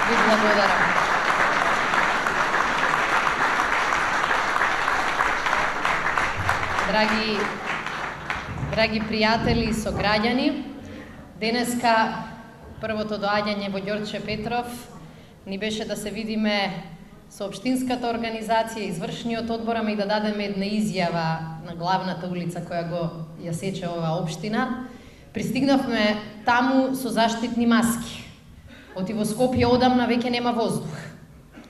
Ви благодарам. Драги пријатели и сограѓани, денеска првото доаѓање во Ѓорче Петров ни беше да се видиме со општинската организација, извршниот одбор, ама и да дадеме една изјава на главната улица која го ја сече оваа општина. Пристигнавме таму со заштитни маски. Оти во Скопје одамна веќе нема воздух.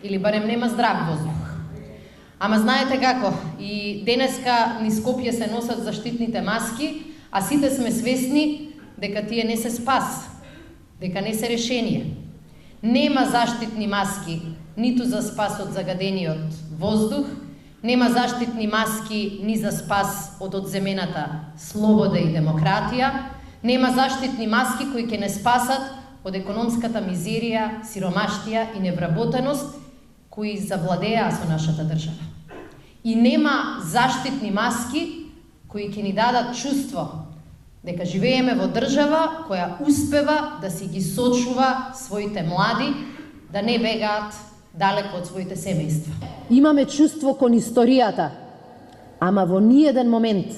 Или барем нема здрав воздух. Ама знаете како, и денеска низ Скопје се носат заштитните маски, а сите сме свесни дека тие не се спас, дека не се решение. Нема заштитни маски ниту за спас од загадениот воздух, нема заштитни маски ни за спас од одземената слобода и демократија, нема заштитни маски кои ќе не спасат од економската мизерија, сиромаштија и невработеност кои завладеа со нашата држава. И нема заштитни маски кои ќе ни дадат чувство дека живееме во држава која успева да си ги сочува своите млади, да не бегаат далеко од своите семејства. Имаме чувство кон историјата, ама во ниеден момент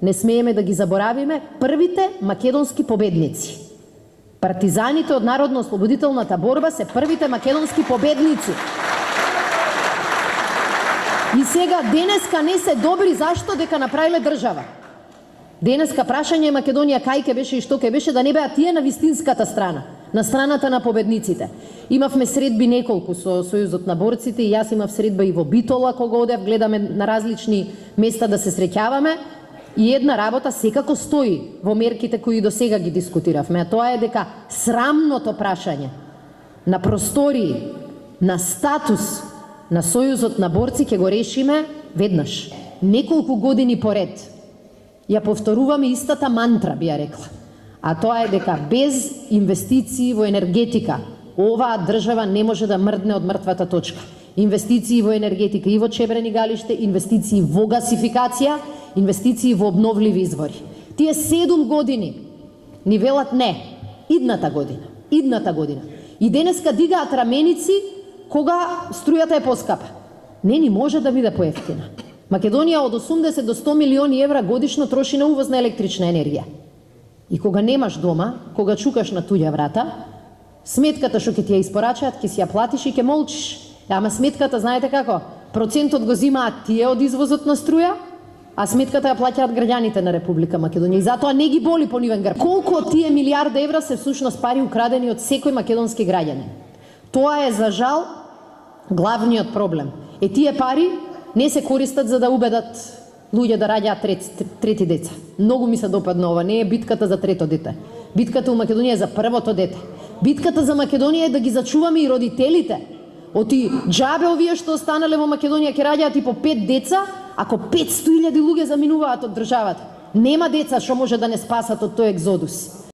не смееме да ги заборавиме првите македонски победници. Партизаните од Народно-ослободителната борба се првите македонски победници. И сега денеска не се добри зашто дека направиле држава. Денеска прашање Македонија кај ке беше и што ке беше, да не беа тие на вистинската страна, на страната на победниците. Имавме средби неколку со Сојузот на борците и јас имав средба и во Битола кога одев, гледаме на различни места да се среќаваме. И една работа секако стои во мерките кои до сега ги дискутиравме, а тоа е дека срамното прашање на простории, на статус на Сојузот на борци ќе го решиме веднаш. Неколку години поред ја повторуваме истата мантра, би ја рекла. А тоа е дека без инвестиции во енергетика оваа држава не може да мрдне од мртвата точка. Инвестиции во енергетика и во Чебрени галиште, инвестиции во гасификација, инвестиции во обновливи извори. Тие 7 години ни велат не, идната година. И денеска дигаат раменици кога струјата е поскапа. Не ни може да биде поевтина. Македонија од 80 до 100 милиони евра годишно троши на увоз на електрична енергија. И кога немаш дома, кога чукаш на туѓа врата, сметката што ќе ти ја испорачаат, ќе си ја платиш и ќе молчиш. Ама сметката, знаете како, процентот го зимаат тие од извозот на струја, а сметката ја плаќаат граѓаните на Република Македонија. И затоа не ги боли по нивен грб. Колку од тие милиарди евра се всушност пари украдени од секој македонски граѓанин? Тоа е, за жал, главниот проблем. Тие пари не се користат за да убедат луѓе да раѓаат трети деца. Многу ми се допадна ова. Не е битката за трето дете. Битката у Македонија е за првото дете. Битката за Македонија е да ги зачуваме и родителите. Оти џабе овие што останале во Македонија ќе раѓаат и по 5 деца, ако 500.000 луѓе заминуваат од државата. Нема деца што може да не спасат од тој екзодус.